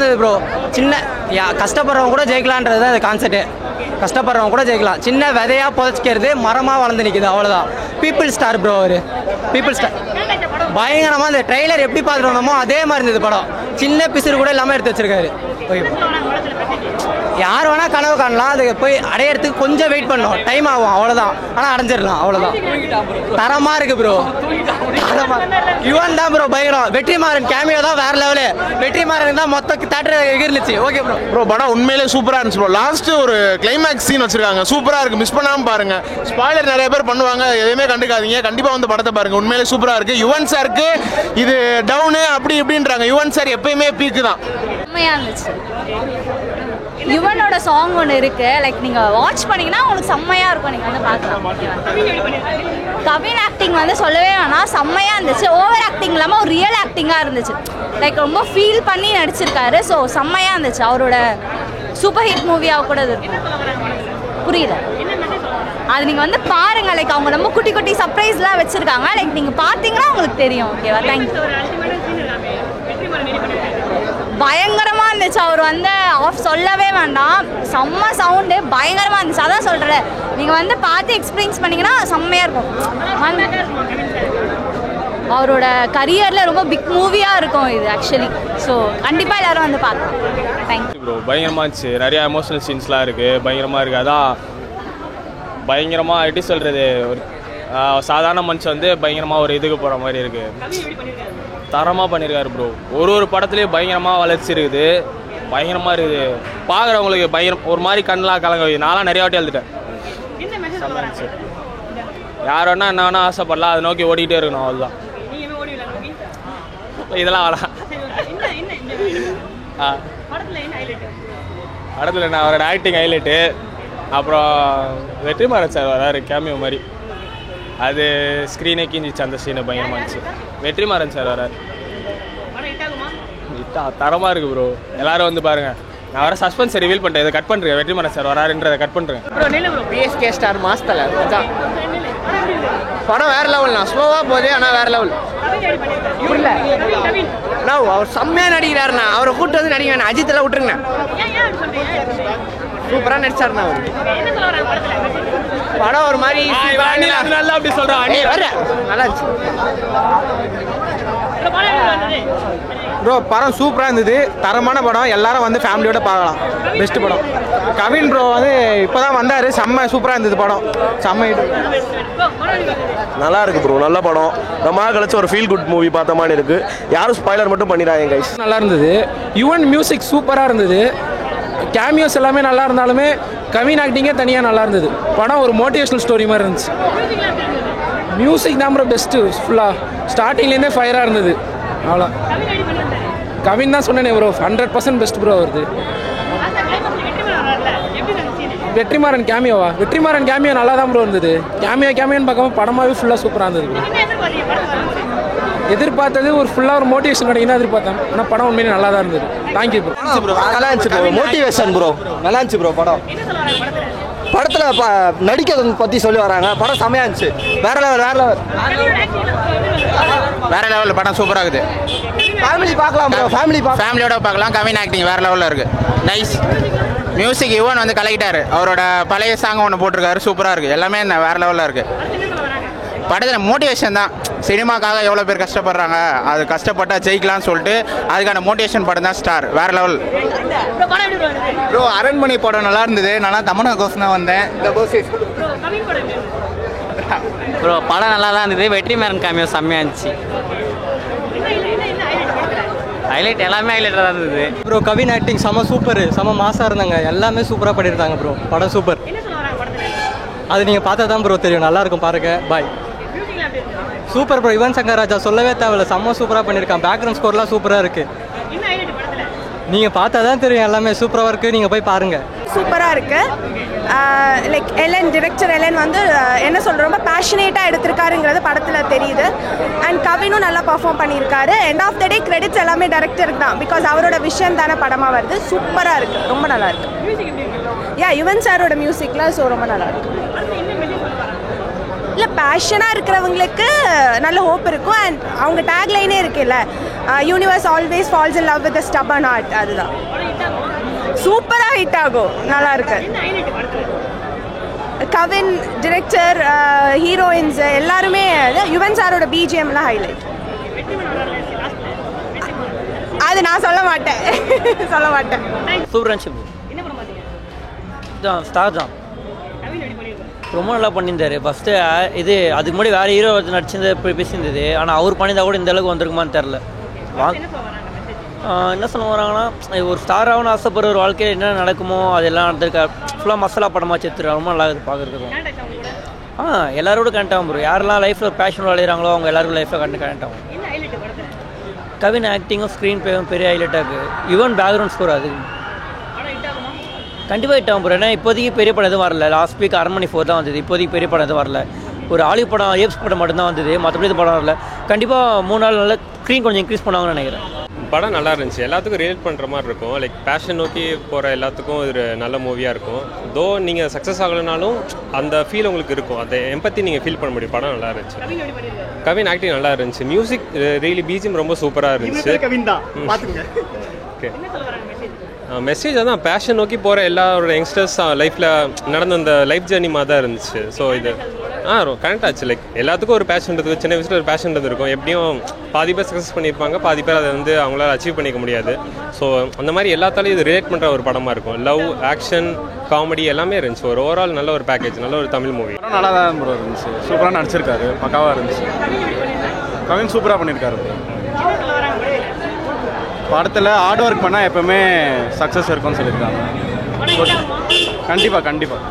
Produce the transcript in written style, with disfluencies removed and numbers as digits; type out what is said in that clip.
இருந்தது ப்ரோ. சின்ன கஷ்டப்படுறவங்க கூட ஜெயிக்கலான்றது தான் அது கான்செப்ட். கஷ்டப்படுறவங்க கூட ஜெயிக்கலாம். சின்ன விதையாக புதைச்சிக்கிறது மரமாக வளர்ந்து நிற்குது, அவ்வளோதான். People star bro. அவர் பீப்புள் ஸ்டார் பயங்கரமாக. அந்த ட்ரெய்லர் எப்படி பார்த்துட்டு வந்தோமோ அதே மாதிரி இருந்தது படம். சின்ன பிசுறு கூட இல்லாமல் எடுத்து வச்சிருக்காரு. ஓகே, யார் வேணால் கனவு காணலாம். அதுக்கு போய் அடையிறதுக்கு கொஞ்சம் வெயிட் பண்ணணும், டைம் ஆகும், அவ்வளோதான். ஆனால் அடைஞ்சிடலாம், அவ்வளோதான். தரமாக இருக்குது ப்ரோ. யுவன் தான் ப்ரோ பயங்கரம். வெற்றிமாறன் கேமியோ தான் வேற லெவலு. வெற்றிமாறன் தான் மொத்த தேட்டர் எகிர்ந்துச்சு. Okay bro. ப்ரோ படம் உண்மையிலே சூப்பராக இருந்துச்சு ப்ரோ. லாஸ்ட்டு ஒரு கிளைமேக்ஸ் சீன் வச்சிருக்காங்க, சூப்பராக இருக்குது. மிஸ் பண்ணாமல் பாருங்க. ஸ்பாய்லர் நிறைய பேர் பண்ணுவாங்க, எதுவுமே கண்டுக்காதீங்க. கண்டிப்பாக வந்து படத்தை பாருங்க, உண்மையிலே சூப்பராக இருக்குது. யுவன் சாருக்கு இது டவுனு அப்படி இப்படின்றாங்க. யுவன் சார் எப்பயுமே பீக்கு தான். செம்மையாக இருந்துச்சு. யுவனோட சாங் ஒன்று இருக்கு, லைக் நீங்கள் வாட்ச் பண்ணிங்கன்னா உங்களுக்கு செம்மையாக இருக்கும். நீங்கள் வந்து பார்க்கலாம். கவின் ஆக்டிங் வந்து சொல்லவே வேணாம், செம்மையாக இருந்துச்சு. ஓவர் ஆக்டிங் இல்லாமல் ஒரு ரியல் ஆக்டிங்காக இருந்துச்சு. லைக் ரொம்ப ஃபீல் பண்ணி நடிச்சிருக்காரு. ஸோ செம்மையாக இருந்துச்சு. அவரோட சூப்பர் ஹிட் மூவியாக கூட இது இருக்கும். புரியல, அது நீங்கள் வந்து பாருங்கள். லைக் அவங்க ரொம்ப குட்டி குட்டி சர்ப்ரைஸ்லாம் வச்சுருக்காங்க. லைக் நீங்கள் பார்த்தீங்கன்னா உங்களுக்கு தெரியும். ஓகேவா? தேங்க்யூ. பயங்கரமாக இருந்துச்சு. அவர் வந்து ஆஃப் சொல்லவே வேண்டாம், செம்ம சவுண்டு பயங்கரமாக இருந்துச்சு. அதான் சொல்கிறேன், நீங்கள் வந்து பார்த்து எக்ஸ்பீரியன்ஸ் பண்ணிங்கன்னா செம்மையாக இருக்கும். அவரோட கரியரில் ரொம்ப பிக் மூவியாக இருக்கும் இது ஆக்சுவலி. ஸோ கண்டிப்பாக எல்லோரும் வந்து பார்க்கலாம். Thank you bro. பயங்கரமாக இருந்துச்சு. நிறையா எமோஷனல் சீன்ஸ்லாம் இருக்குது, பயங்கரமாக இருக்குது. அதான் பயங்கரமாக எப்படி சொல்கிறது, ஒரு சாதாரண மனுஷன் வந்து பயங்கரமாக ஒரு இதுக்கு போகிற மாதிரி இருக்குது. தரமாக பண்ணியிருக்காரு ப்ரோ. ஒரு படத்துலேயும் பயங்கரமாக வளர்ச்சி இருக்குது, பயங்கரமாக இருக்குது. பார்க்குறவங்களுக்கு பயங்கரம் ஒரு மாதிரி கண்ணெலாம் கலங்க. நான்லாம் நிறையா வாட்டி எழுதிட்டேன். யார் வேணா என்ன வேணா ஆசைப்படலாம், அதை நோக்கி ஓடிக்கிட்டே இருக்கணும், அவ்வளோதான். இதெல்லாம் வரலாம். படத்தில் என்ன அவரோட ஆக்டிங் ஹைலைட்டு. அப்புறம் வெற்றிமாறன் சார் வராரு கேமியோ மாதிரி, அது ஸ்க்ரீனே கீஞ்சிச்சு. அந்த சீனை பயங்கரமாக இருந்துச்சு. வெற்றிமாறன் சார் வராரு, தரமாக இருக்குது ப்ரோ. எல்லாரும் வந்து பாருங்கள். நான் வர சஸ்பென்ஸ் ரிவீல் பண்ணிட்டேன், இதை கட் பண்ணுறேன். வெற்றிமாறன் சார் வராருன்றதை கட் பண்ணுறேன். பிஎஸ்கே ஸ்டார் மாஸ்டர் படம் வேற லெவல். நான் ஸ்லோவாக போகுது, ஆனால் வேற லெவல். அவர் செம்மையாக நடிக்கிறாருண்ணா. அவரை கூட்டு வந்து நடிக்க வேணாம், அஜித்தெல்லாம் விட்டுருங்கண்ணா. சூப்பராக நடிச்சாருண்ணா அவர். படம் ஒரு மாதிரி நல்லா அப்படி சொல்கிறான். நல்லா இருந்துச்சு ப்ரோ. படம் சூப்பராக இருந்தது, தரமான படம். எல்லாரும் வந்து ஃபேமிலியோட பார்க்கலாம். பெஸ்ட் படம். கவின் ப்ரோ வந்து இப்போ தான் வந்தார், செம்ம சூப்பராக இருந்தது படம். செம்ம நல்லா இருக்கு ப்ரோ, நல்ல படம். ரொம்ப கழிச்சு ஒரு ஃபீல் குட் மூவி பார்த்த மாதிரி இருக்கு. யாரும் ஸ்பாய்லர் மட்டும் பண்ணிடாங்க கைஸ். நல்லா இருந்தது. யுவன் மியூசிக் சூப்பராக இருந்தது. கேமியோஸ் எல்லாமே நல்லா இருந்தாலுமே கவின் ஆக்டிங்கே தனியாக நல்லா இருந்தது. படம் ஒரு மோட்டிவேஷனல் ஸ்டோரி மாதிரி இருந்துச்சு. மியூசிக் தான் ப்ரோ பெஸ்ட்டு. ஃபுல்லாக ஸ்டார்டிங்லேருந்தே ஃபயராக இருந்தது. அவ்வளோ கவின் தான் சொன்னேனே ப்ரோ, 100% பெஸ்ட் ப்ரோ வருது. வெற்றிமாறன் கேமியோவா? வெற்றிமாறன் கேமியோ நல்லா தான் ப்ரோ இருந்தது. கேமியோன்னு பார்க்கும்போது படமாகவே ஃபுல்லாக சூப்பராக இருந்தது. எதிர்பார்த்தது ஒரு ஃபுல்லாக ஒரு மோட்டிவேஷன் கிடைக்குன்னு எதிர்பார்த்தேன். ஆனால் படம் உண்மையிலே நல்லா தான் இருந்தது. Thank you bro. நல்லா இருந்துச்சு ப்ரோ. மோட்டிவேஷன் ப்ரோ, நல்லா இருந்துச்சு ப்ரோ. படத்தில் நடிக்கிறத பற்றி சொல்லி வராங்க. படம் செமையாக இருந்துச்சு. வேற லெவல், வேற லெவல், வேற லெவல். படம் சூப்பராக இருக்குது. ஃபேமிலி பார்க்கலாம் ப்ரோ, ஃபேமிலியோட பார்க்கலாம். கவின் ஆக்டிங் வேற லெவலில் இருக்குது. Nice music. யுவன் வந்து கலக்கிட்டாரு. அவரோட பழைய சாங் ஒன்று போட்டிருக்காரு, சூப்பராக இருக்குது. எல்லாமே வேற லெவலில் இருக்குது. படத்தில் மோட்டிவேஷன் தான். சினிமாக்காக எவ்வளோ பேர் கஷ்டப்படுறாங்க, அது கஷ்டப்பட்டால் ஜெயிக்கலாம்னு சொல்லிட்டு அதுக்கான மோட்டிவேஷன் படம் தான் ஸ்டார். வேற லெவல் ப்ரோ. அரண்மனை படம் நல்லா இருந்தது. நல்லா தமிழ்நாடு தான் வந்தேன். ப்ரோ படம் நல்லா தான் இருந்தது. வெற்றிமாறன் கேமியோ செம்மையாக இருந்துச்சு. ஹைலைட் எல்லாமே ஹைலைட்டாக தான் இருந்தது ப்ரோ. கவின் ஆக்டிங் செம சூப்பர், செம மாசாக இருந்தாங்க. எல்லாமே சூப்பராக பண்ணியிருந்தாங்க ப்ரோ. படம் சூப்பர். அது நீங்கள் பார்த்தா தான் ப்ரோ தெரியும். நல்லாயிருக்கும், பாருங்க. Bye. Super bro. Yuvan Shankar Raja சொல்லவே தேவையில்ல, செம்ம சூப்பராக பண்ணியிருக்கான். பேக்ரவுண்ட் ஸ்கோர்லாம் சூப்பராக இருக்குது. நீங்கள் பார்த்தா தான் தெரியும். எல்லாமே சூப்பராக இருக்குது, நீங்கள் போய் பாருங்கள். சூப்பராக இருக்குது. லைக் டிரெக்டர் எலன் வந்து என்ன சொல்கிற ரொம்ப பேஷனேட்டாக எடுத்திருக்காருங்கிறது படத்தில் தெரியுது. அண்ட் கவினும் நல்லா பர்ஃபார்ம் பண்ணியிருக்காரு. End of the day credits எல்லாமே டேரக்டருக்கு தான். பிகாஸ் அவரோட விஷயம் தானே படமாக வருது. சூப்பராக இருக்குது, ரொம்ப நல்லா இருக்குது. யுவன் சாரோட மியூசிக்லாம் ஸோ ரொம்ப நல்லா இருக்குது. இல்லை பேஷனாக இருக்கிறவங்களுக்கு நல்ல ஹோப் இருக்கும். அண்ட் அவங்க டேக்லைனே இருக்குல்ல, universe always falls in love with the stubborn heart. அதுதான் சூப்பராக ஹிட் ஆகும். நல்லா இருக்கு. கவின், டிரெக்டர், ஹீரோயின்ஸ் எல்லாருமே யுவன் சாரோட பிஜிஎம்லாம் ஹைலைட். அது நான் சொல்ல மாட்டேன். சூப்பராக இருந்துச்சு. ஸ்டார் தான் ரொம்ப நல்லா பண்ணியிருந்தாரு. ஃபஸ்ட்டு இது அதுக்கு முன்னாடி வேறு ஹீரோ நடிச்சிருந்த பேசியிருந்தது. ஆனால் அவர் பண்ணியிருந்தா கூட இந்த அளவுக்கு வந்திருக்குமான்னு தெரில. என்ன சொல்ல வராங்கன்னா, ஒரு ஸ்டாராகனு ஆசைப்படுற ஒரு வாழ்க்கையில் என்ன நடக்குமோ அதெல்லாம் நடந்திருக்கா. ஃபுல்லாக மசாலா படமாக சேர்த்துரு ரொம்ப நல்லா இருக்குது பார்க்குறதுக்கு. எல்லாரோட கனெக்ட் ஆகும் ப்ரோ. யாரெல்லாம் லைஃப்பில் பேஷன் விளையாடுறாங்களோ அவங்க எல்லாருக்கும் லைஃப்பில் கனெக்ட் ஆகும். கவின் ஆக்டிங்கும் ஸ்க்ரீன் பேவும் பெரிய ஹைலைட்டாக இருக்குது. யுவன் பேக்ரவுண்ட் ஸ்கோர் அது கண்டிப்பாக ஹிட் ஆகும் ப்ரோ. ஏன்னா இப்போதைக்கு பெரிய படம் எதுவும் வரல. லாஸ்ட் வீக் அரண்மனை 4 தான் வந்தது. இப்போதைக்கு பெரிய படம் எதுவும் வரல. ஒரு ஆலிவ் படம், ஏப்ஸ் படம் மட்டும்தான் வந்தது. மற்றபடி இது படம் வரல. கண்டிப்பாக 3 நாள் நல்ல ஸ்க்ரீன் கொஞ்சம் இன்க்ரீஸ் பண்ணுவாங்கன்னு நினைக்கிறேன். படம் நல்லா இருந்துச்சு. எல்லாத்துக்கும் ரிலேட் பண்ணுற மாதிரி இருக்கும். லைக் பேஷன் நோக்கி போகிற எல்லாத்துக்கும் ஒரு நல்ல மூவியாக இருக்கும். தோ நீங்கள் சக்ஸஸ் ஆகலைனாலும் அந்த ஃபீல் உங்களுக்கு இருக்கும். அந்த எம்பத்தி நீங்கள் ஃபீல் பண்ண முடியும். படம் நல்லா இருந்துச்சு. கவின் ஆக்டிங் நல்லா இருந்துச்சு. மியூசிக் ரியலி பிஜிஎம் ரொம்ப சூப்பராக இருந்துச்சு. ஓகே, மெசேஜ் அதான் பேஷன் நோக்கி போகிற எல்லாரோட யங்ஸ்டர்ஸ் லைஃப்பில் நடந்த அந்த லைஃப் ஜேர்னி மாதிரி தான் இருந்துச்சு. ஸோ இது கனெக்ட் ஆச்சு. லைக் எல்லாத்துக்கும் ஒரு பேஷன் இருக்குது. சின்ன வயசில் ஒரு பேஷன் இருக்கும். எப்படியும் பாதி பேர் சக்ஸஸ் பண்ணியிருப்பாங்க, பாதி பேர் அதை வந்து அவங்களால அச்சீவ் பண்ணிக்க முடியாது. ஸோ அந்த மாதிரி எல்லாத்தாலையும் இது ரிலேட் பண்ணுற ஒரு படமாக இருக்கும். லவ், ஆக்ஷன், காமெடி எல்லாமே இருந்துச்சு. ஒரு ஓவரால் நல்ல ஒரு பேக்கேஜ், நல்ல ஒரு தமிழ் மூவி. நல்லா தான் ப்ரோ இருந்துச்சு. சூப்பராக நடிச்சிருக்காரு. பக்காவாக இருந்துச்சு. கவின் சூப்பராக பண்ணியிருக்காரு ப்ரோ. படத்தில் ஹார்ட் ஒர்க் பண்ணால் எப்போவுமே சக்ஸஸ் இருக்கும்னு சொல்லியிருக்காங்க. கண்டிப்பாக